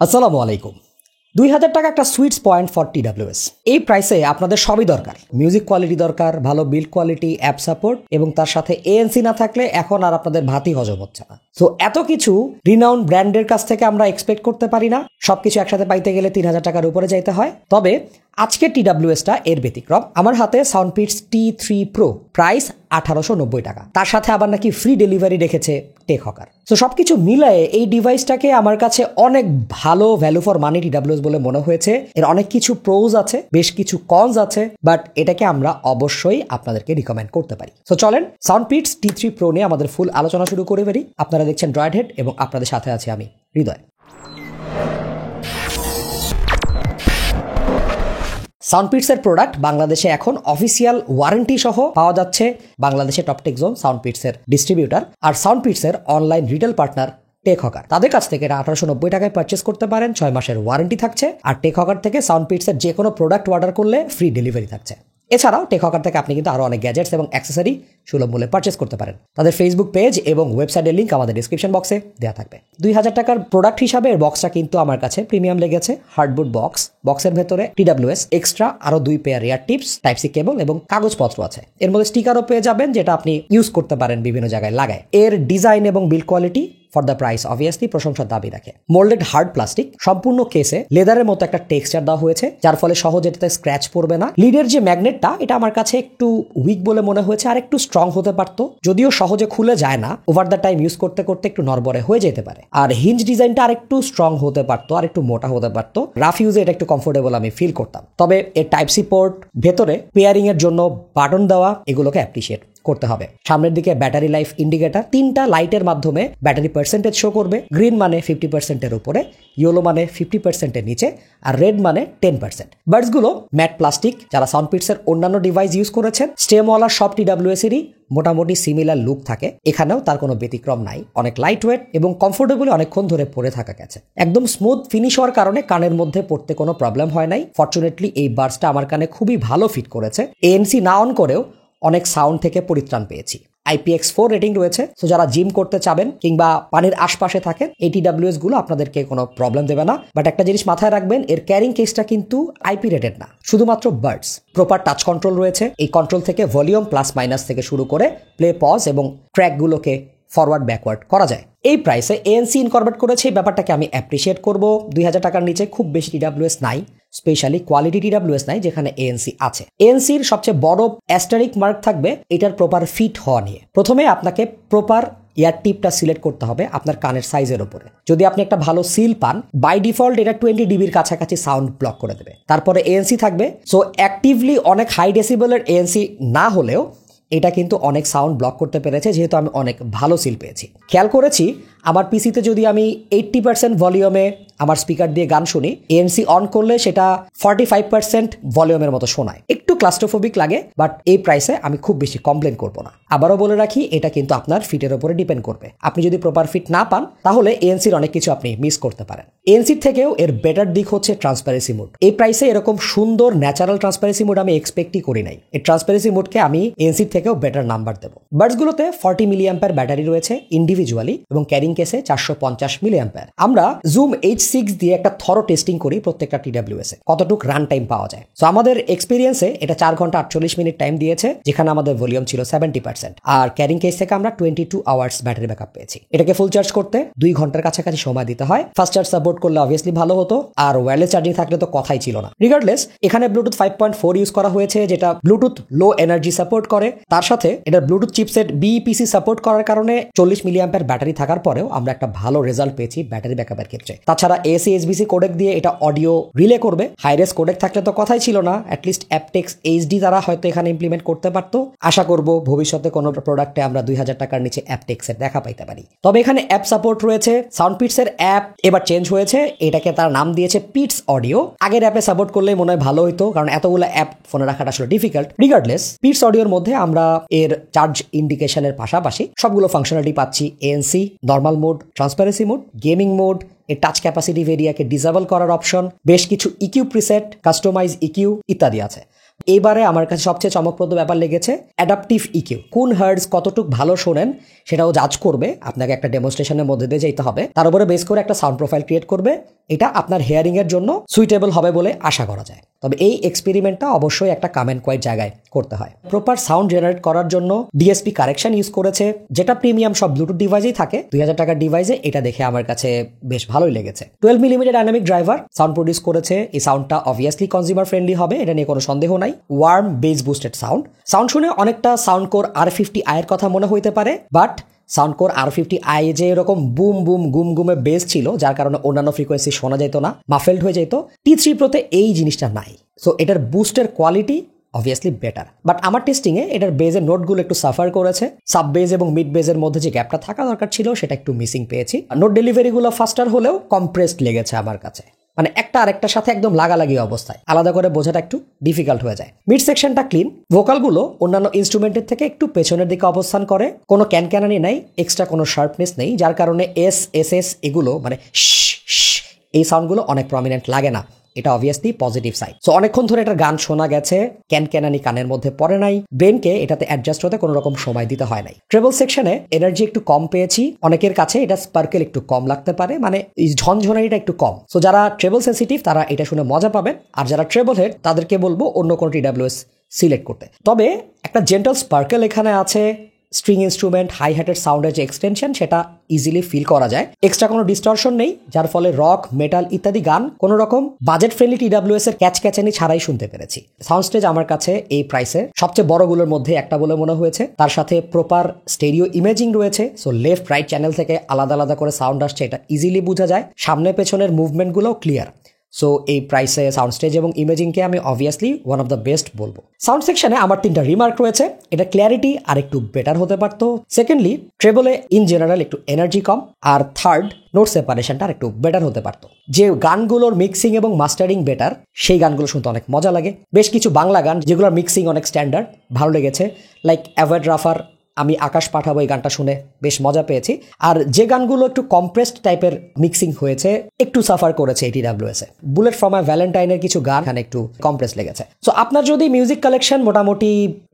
আসসালামু আলাইকুম। 2000 টাকা একটা সুইটস পয়েন্ট ফর TWS। এই প্রাইসে আপনাদের সবই দরকার, মিউজিক কোয়ালিটি দরকার, ভালো বিল্ড কোয়ালিটি, অ্যাপ সাপোর্ট এবং তার সাথে ANC না থাকলে এখন আর আপনাদের ভাতই হজম হচ্ছে না। সো এত কিছু রিনাউন্ড ব্র্যান্ডের কাছ থেকে আমরা এক্সপেক্ট করতে পারি না। সবকিছু একসাথে পাইতে গেলে 3000 টাকার উপরে যাইতে হয়। তবে আজকের TWSটা এর ব্যতিক্রম। আমার হাতে সাউন্ডপিটস T3 Pro, প্রাইস 1890 টাকা। তার সাথে আবার নাকি ফ্রি ডেলিভারি রেখেছে টেক হকার। সো সবকিছু মিলায়ে এই ডিভাইসটাকে আমার কাছে অনেক ভালো ভ্যালু ফর মানি TWS বলে মনে হয়েছে। এর অনেক কিছু প্রোজ আছে, বেশ কিছু কনস আছে, বাট এটাকে আমরা অবশ্যই আপনাদেরকে রিকমেন্ড করতে পারি। সো চলেন সাউন্ডপিটস T3 Pro নিয়ে আমাদের ফুল আলোচনা শুরু করে পারি। আপনারা দেখছেন ড্রয়েড হেড এবং আপনাদের সাথে আছি আমি হৃদয়। সাউন্ডপিটসের প্রোডাক্ট বাংলাদেশে এখন অফিসিয়াল ওয়ারেন্টি সহ পাওয়া যাচ্ছে বাংলাদেশে টপটেক জোন, সাউন্ডপিটসের ডিস্ট্রিবিউটার আর সাউন্ডপিটসের online retail partner tech hawker. তাদের কাছ থেকে 1890 টাকায় পারচেস করতে পারেন, 6 মাসের ওয়ারেন্টি থাকছে। আর টেক হকার থেকে সাউন্ডপিটসের যে কোনো প্রোডাক্ট অর্ডার করলে ফ্রি ডেলিভারি থাকছে। এছাড়াও টেক হকার থেকে আপনি কিন্তু আরো অনেক গ্যাজেটস এবং অ্যাক্সেসরি সুলভ মূল্যে পারচেস করতে পারেন। তাদের ফেসবুক পেজ এবং ওয়েবসাইটের লিঙ্ক আমাদের ডিসক্রিপশন বক্সে দেওয়া থাকবে। 2000 টাকার প্রোডাক্ট হিসাবে এর বক্সটা কিন্তু আমার কাছে প্রিমিয়াম লেগেছে। হার্ডবোর্ড বক্স, বক্সের ভেতরে TWS এক্সট্রা আরো 2 pair ear tips, type C cable এবং কাগজপত্র আছে। এর মধ্যে স্টিকারও পেয়ে যাবেন, যেটা আপনি ইউজ করতে পারেন বিভিন্ন জায়গায় লাগায়। এর ডিজাইন এবং build quality for the price obviously প্রশংসার দাবি রাখে। মোল্ডেড হার্ড প্লাস্টিক, সম্পূর্ণ কেসে লেদারের মতো একটা টেক্সচার দেওয়া হয়েছে, যার ফলে সহজে এটাতে স্ক্র্যাচ পড়বে না। লিডের যে ম্যাগনেটটা, এটা আমার কাছে একটু উইক বলে মনে হয়েছে, আর একটু স্ট্রং হতে পারতো। যদিও সহজে খুলে যায় না, ওভার দ্য টাইম ইউজ করতে করতে একটু নড়বড়ে হয়ে যেতে পারে। আর হিঞ্জ ডিজাইনটা আর একটু স্ট্রং হতে পারতো, আর একটু মোটা হতে পারতো। রাফ ইউজে এটা একটু কমফোর্টেবল আমি ফিল করতাম। তবে এর টাইপ সি পোর্ট, ভেতরে পেয়ারিং এর জন্য বাটন দেওয়া, এগুলোকে অ্যাপ্রিশিয়েট করতে হবে। সামনের দিকে ব্যাটারি লাইফ ইন্ডিকেটর, 3টা লাইটের মাধ্যমে ব্যাটারি পার্সেন্টেজ শো করবে। গ্রিন মানে 50%-এর উপরে, ইয়েলো মানে 50%-এর নিচে, আর রেড মানে 10%। বার্ডসগুলো ম্যাট প্লাস্টিক। যারা সাউন্ডপিটসের অন্যান্য ডিভাইস ইউজ করেছেন, স্টেমওয়ালা সব TWS-এরই মোটামুটি সিমিলার লুক থাকে। এখানেও তার কোনো ব্যতিক্রম নাই। অনেক লাইট ওয়েট এবং কমফোর্টেবলি অনেকক্ষণ ধরে পরে থাকা গেছে। একদম স্মুথ ফিনিশ হওয়ার কারণে কানের মধ্যে পড়তে কোনো প্রবলেম হয় নাই। ফরচুনেটলি এই বার্ডসটা আমার কানে খুবই ভালো ফিট করেছে। ANC না অন করেও অনেক সাউন্ড থেকে পরিত্রাণ পেয়েছি। IPX4 রেটিং রয়েছে। সো যারা জিম করতে চাবেন কিংবা পানির আশপাশে থাকেন, এই TWS গুলো আপনাদেরকে কোনো প্রবলেম দেবে না। বাট একটা জিনিস মাথায় রাখবেন, এর ক্যারিং কেসটা কিন্তু IP রেটেড না, শুধুমাত্র বার্ডস। প্রপার টাচ কন্ট্রোল রয়েছে। এই কন্ট্রোল থেকে ভলিউম প্লাস মাইনাস থেকে শুরু করে প্লে, পজ এবং ট্র্যাকগুলোকে ফরওয়ার্ড ব্যাকওয়ার্ড করা যায়। এই প্রাইসে ANC ইনকর্পোরেট করেছে, এই ব্যাপারটাকে আমি অ্যাপ্রিশিয়েট করব। 2000 টাকার নিচে খুব বেশি TWS নাই, স্পেশালি কোয়ালিটি TWS নাই যেখানে ANC আছে। ANCর সবচেয়ে বড় অ্যাস্টারিক মার্ক থাকবে এটার প্রপার ফিট হওয়া নিয়ে। প্রথমে আপনাকে প্রপার ইয়ার টিপটা সিলেক্ট করতে হবে আপনার কানের সাইজের উপরে। যদি আপনি একটা ভালো সিল পান, বাই ডিফল্ট এটা 20 dBর কাছাকাছি সাউন্ড ব্লক করে দেবে। তারপরে ANC থাকবে। সো অ্যাক্টিভলি অনেক হাই ডেসিবেলের ANC না হলেও এটা কিন্তু অনেক সাউন্ড ব্লক করতে পেরেছে, যেহেতু আমি অনেক ভালো সিল পেয়েছি। খেয়াল করেছি আমার পিসিতে যদি আমি 80% ভলিউমে আমার স্পিকার দিয়ে গান শুনি, ANC অন করলে সেটা 45% ভলিউমের মতো শোনায়। একটু ক্লাস্ট্রোফোবিক লাগে, বাট এই প্রাইসে আমি খুব বেশি কমপ্লেন করবো না। আবারও বলে রাখি, এটা কিন্তু আপনার ফিটের উপরে ডিপেন্ড করবে। আপনি যদি প্রপার ফিট না পান, তাহলে ANCর অনেক কিছু আপনি মিস করতে পারেন। ANCর থেকেও এর বেটার দিক হচ্ছে ট্রান্সপারেন্সি মোড। এই প্রাইসে এরকম সুন্দর ন্যাচারাল ট্রান্সপারেন্সি মোড আমি এক্সপেক্টই করি নাই। এই ট্রান্সপারেন্সি মোডকে আমি ANCর থেকেও বেটার নাম্বার দেবো। বার্ডসগুলোতে 40 mAh ব্যাটারি রয়েছে ইন্ডিভিজুয়ালি, এবং ক্যারিং কেসে 450 mAh। আমরা জুম H6 দিয়ে একটা থরো টেস্টিং করি প্রত্যেকটা TWS এ, কতটুক রান টাইম পাওয়া যায়। সো আমাদের এক্সপিরিয়েন্সে এটা 4 ঘন্টা 48 মিনিট টাইম দিয়েছে, যেখানে আমাদের ভলিউম ছিল 70%। আর ক্যারিং কেস থেকে আমরা 22 আওয়ার্স ব্যাটারি ব্যাকআপ পেয়েছি। এটাকে ফুল চার্জ করতে 2 ঘন্টার কাছাকাছি সময় দিতে হয়। ফাস্ট চার্জ সাপোর্ট করলে অবভিয়াসলি ভালো হতো, আর ওয়্যারলেস চার্জিং থাকলে তো কথাই ছিল না। রিগার্ডলেস, এখানে ব্লুটুথ 5.4 ইউজ করা হয়েছে, যেটা ব্লুটুথ লো এনার্জি সাপোর্ট করে। তার সাথে এটার ব্লুটুথ চিপসেট BEPC সাপোর্ট করার কারণে 40 mAh ব্যাটারি থাকার পরেও আমরা একটা ভালো রেজাল্ট পেয়েছি ব্যাটারি ব্যাকআপের ক্ষেত্রে। তাছাড়া AC/SBC কোডেক দিয়ে এটা অডিও রিলে করবে। হাইরেস কোডেক থাকলে তো কথাই ছিল না। অ্যাটলিস্ট অ্যাপটেক্স HD তারা হয়তো এখানে ইমপ্লিমেন্ট করতে পারতো। আশা করব ভবিষ্যতে কোনো প্রোডাক্টে আমরা 2000 টাকার নিচে অ্যাপটেক্সের দেখা পাইতে পারি। তবে এখানে অ্যাপ সাপোর্ট রয়েছে। সাউন্ডপিটসের অ্যাপ এবার চেঞ্জ হয়েছে, এটাকে তার নাম দিয়েছে পিটস অডিও। আগের অ্যাপে সাপোর্ট করলে মনে হয় ভালো হতো, কারণ এতগুলো অ্যাপ ফোনে রাখাটা আসলে ডিফিকাল্ট। রিগার্ডলেস, পিটস অডিওর মধ্যে আমরা এর চার্জ ইন্ডিকেশনের পাশাপাশি সবগুলো ফাংশনালিটি পাচ্ছি। ANC, normal mode, transparency mode, gaming mode, এর টাচ ক্যাপাসিটি ভেরিয়াকে ডিসেবল করার অপশন, বেশ কিছু EQ প্রিসেট, কাস্টমাইজ EQ ইত্যাদি আছে। এবারে আমার কাছে সবচেয়ে চমকপ্রদ ব্যাপার লেগেছে অ্যাডাপটিভ ইকিউ। কোন হার্ডস কতটুকু ভালো শোনেন সেটাও জাজ করবে, আপনাকে একটা ডেমনস্ট্রেশনের মধ্যে দিয়ে যেতে হবে, তার উপরে বেস করে একটা সাউন্ড প্রোফাইল ক্রিয়েট করবে। এটা আপনার হেয়ারিং এর জন্য সুইটেবল হবে বলে আশা করা যায়। তবে এই এক্সপেরিমেন্টটা অবশ্যই একটা কাম অ্যান্ড কোয়াইট জায়গায় করতে হয়। প্রপার সাউন্ড জেনারেট করার জন্য ডিএসপি কারেকশন ইউজ করেছে, যেটা প্রিমিয়াম সব ব্লুটুথ ডিভাইসেই থাকে। 2000 টাকার ডিভাইসে এটা দেখে আমার কাছে বেশ ভালোই লেগেছে। 12 millimetre dynamic driver sound produce করেছে। এই সাউন্ডটা অবভিয়াসলি কনজিউমার ফ্রেন্ডলি হবে, এটা নিয়ে কোনো সন্দেহ নাই। ওয়ার্ম বেস বুস্টেড সাউন্ড শুনে অনেকটা সাউন্ড কোর R50i এর কথা মনে হইতে পারে, বাট সাউন্ড কোর R50i যে এরকম বুম বুম গুম গুমে বেস ছিল, যার কারণে অন্যান্য ফ্রিকোয়েন্সি শোনা যেত না, মাফেলড হয়ে যেত। T3 Proতে এই জিনিসটা নাই। সো এটার বুস্টের কোয়ালিটি অবভিয়াসলি বেটার, বাট আমার টেস্টিংয়ে এটার বেজের নোটগুলো একটু সাফার করেছে। সাব বেজ এবং মিড বেজের মধ্যে যে গ্যাপটা থাকা দরকার ছিল সেটা একটু মিসিং পেয়েছি। নোট ডেলিভারিগুলো ফাস্টার হলেও কম্প্রেসড লেগেছে আমার কাছে, মানে একটা আরেকটার সাথে একদম লাগালাগি অবস্থায়, আলাদা করে বোঝাটা একটু ডিফিকাল্ট হয়ে যায়। মিড সেকশনটা ক্লিন, ভোকালগুলো অন্যান্য ইনস্ট্রুমেন্টের থেকে একটু পেছনের দিকে অবস্থান করে, কোনো ক্যানক্যানানি নাই, এক্সট্রা কোনো শার্পনেস নেই, যার কারণে এস এগুলো মানে এই সাউন্ডগুলো অনেক প্রমিনেন্ট লাগে না। এটা অবভিয়াসলি পজিটিভ সাইড। সো অনেকক্ষণ ধরে এটার গান শোনা গেছে, ক্যানক্যানানি কানের মধ্যে পড়ে নাই, ব্রেনকে এটাতে অ্যাডজাস্ট হতে কোনো রকম সময় দিতে হয় নাই। ট্রেবল সেকশনে এনার্জি একটু কম পেয়েছি, অনেকের কাছে এটা স্পার্কেল একটু কম লাগতে পারে, মানে এই ঝনঝনানিটা একটু কম। সো যারা ট্রেবল সেন্সিটিভ তারা এটা শুনে মজা পাবেন, আর যারা ট্রেবল হেড তাদেরকে বলবো অন্য কোনো TWS সিলেক্ট করতে। তবে একটা জেন্টাল স্পার্কেল এখানে আছে, স্ট্রিং ইনস্ট্রুমেন্ট, হাই হ্যাটেড সাউন্ডের যে এক্সটেনশন সেটা ইজিলি ফিল করা যায়। এক্সট্রা কোনো ডিস্টরশন নেই, যার ফলে রক, মেটাল ইত্যাদি গান কোনো রকম বাজেট ফ্রেন্ডলি TWS এর ক্যাচক্যাচানি ছাড়াই শুনতে পেরেছি। সাউন্ড স্টেজ আমার কাছে এই প্রাইসে সবচেয়ে বড়গুলোর মধ্যে একটা বলে মনে হয়েছে। তার সাথে প্রপার স্টেরিও ইমেজিং রয়েছে, সো লেফট রাইট চ্যানেল থেকে আলাদা আলাদা করে সাউন্ড আসছে, এটা ইজিলি বোঝা যায়। সামনে পেছনের মুভমেন্টগুলোও ক্লিয়ার। সো এই প্রাইসে সাউন্ড স্টেজ এবং ইমেজিংকে আমি obviously one of the best বলবো। সাউন্ড সেকশনে আমার 3টা রিমার্ক রয়েছে। এটা ক্ল্যারিটি আর একটু বেটার হতে পারতো। সেকেন্ডলি, ট্রেবলে ইন জেনারেল একটু এনার্জি কম। আর থার্ড, নোট সেপারেশনটা আর একটু বেটার হতে পারতো। যে গানগুলোর মিক্সিং এবং মাস্টারিং বেটার, সেই গানগুলো শুনতে অনেক মজা লাগে। বেশ কিছু বাংলা গান যেগুলোর মিক্সিং অনেক স্ট্যান্ডার্ড, ভালো লেগেছে। লাইক অ্যাভয়েড রাফার আমি আকাশ পাঠাবো, এই গানটা শুনে বেশ মজা পেয়েছি। আর যে গানগুলো একটু কম্প্রেসড টাইপের মিক্সিং হয়েছে, একটু সাফার করেছে TWS এ। বুলেট ফ্রম আ ভ্যালেন্টাইনের কিছু গান এখানে একটু কম্প্রেস লেগেছে। সো আপনার যদি মিউজিক কালেকশন মোটামুটি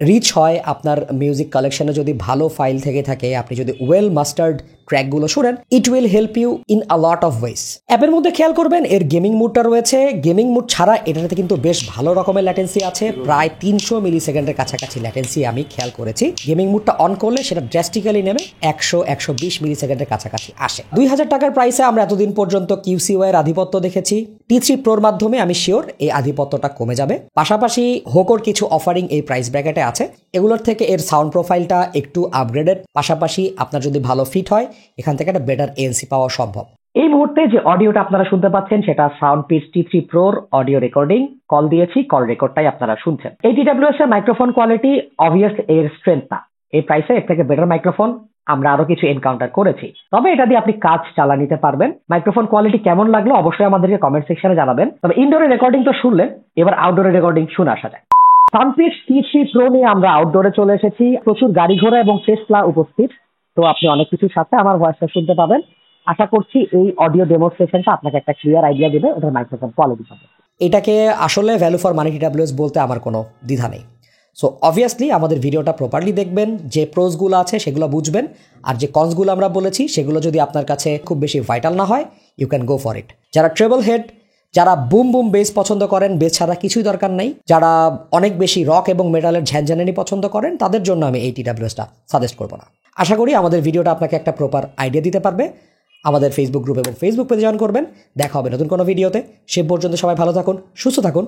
রিচ হয়, আপনার মিউজিক কালেকশনে যদি ভালো ফাইল থেকে থাকে, আপনি যদি ওয়েল মাস্টার্ড ট্র্যাকগুলো শুনেন, it will help you in a lot of ways. অ্যাপের মধ্যে খেয়াল করবেন এর গেমিং মুডটা রয়েছে। গেমিং মুড ছাড়া এটাতে কিন্তু বেশ ভালো রকমের ল্যাটেন্সি আছে, প্রায় 300 মিলি সেকেন্ডের কাছাকাছি ল্যাটেন্সি আমি খেয়াল করেছি। গেমিং মুডটা অন করলে সেটা ড্রাস্টিক্যালি নেমে 100-120 মিলি সেকেন্ডের কাছাকাছি আসে। 2000 টাকার প্রাইসে আমরা এতদিন পর্যন্ত QCY এর আধিপত্য দেখেছি। T3 Proর মাধ্যমে আমি শিওর এই আধিপত্যটা কমে যাবে। পাশাপাশি হোকোর কিছু অফারিং এই প্রাইস ব্র্যাকেটে আছে, এগুলোর থেকে এর সাউন্ড প্রোফাইলটা একটু আপগ্রেডেড। পাশাপাশি আপনার যদি ভালো ফিট হয়, এখান থেকে একটা বেটার ANC পাওয়া সম্ভব। এই মুহূর্তে যে অডিওটা আপনারা শুনতে পাচ্ছেন সেটা সাউন্ডপিটস T3 Proর অডিও রেকর্ডিং। কল দিয়েছি, কল রেকর্ডটাই আপনারা শুনছেন। এই TWS এর মাইক্রোফোন কোয়ালিটি অবভিয়াস এর স্ট্রেংথ না। এই প্রাইসে এর থেকে বেটার মাইক্রোফোন আমরা আরো কিছু এনকাউন্টার করেছি, তবে এটা দিয়ে আপনি কাজ চালা নিতে পারবেন। মাইক্রোফোন কোয়ালিটি কেমন লাগলো অবশ্যই আমাদেরকে কমেন্ট সেকশনে জানাবেন। তবে ইনডোরে রেকর্ডিং তো শুনলেন, এবার আউটডোরে রেকর্ডিং শুনে আসা যায়। সাউন্ডপিটস T3 Pro নিয়ে আমরা আউটডোরে চলে এসেছি। প্রচুর গাড়ি ঘোড়া এবং টেসলা উপস্থিত, তো আপনি অনেক কিছুর সাথে আমার ভয়েসটা শুনতে পাবেন। আশা করছি এই অডিও ডেমনস্ট্রেশনটা আপনাকে একটা ক্লিয়ার আইডিয়া দেবে ওটার মাইক্রোফোন কোয়ালিটি সম্পর্কে। এটাকে আসলে ভ্যালু ফর মানি TWS বলতে আমার কোনো দ্বিধা নেই। সো অবভিয়াসলি আমাদের ভিডিওটা প্রপারলি দেখবেন, যে প্রোসগুলো আছে সেগুলো বুঝবেন, আর যে কনসগুলো আমরা বলেছি সেগুলো যদি আপনার কাছে খুব বেশি ভাইটাল না হয়, you can go for it. যারা ট্রেবল হেড, যারা বুম বুম বেস পছন্দ করেন, বেস ছাড়া কিছুই দরকার নেই, যারা অনেক বেশি রক এবং মেটালের ঝ্যানঝানানি পছন্দ করেন, তাদের জন্য আমি এই TWSটা সাজেস্ট করবো না। আশা করি আমাদের ভিডিওটা আপনাকে একটা প্রপার আইডিয়া দিতে পারবে। আমাদের ফেসবুক গ্রুপ এবং ফেসবুক পেজে জয়েন করবেন। দেখা হবে নতুন কোনো ভিডিওতে। সে পর্যন্ত সবাই ভালো থাকুন, সুস্থ থাকুন।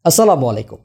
আসসালামু আলাইকুম।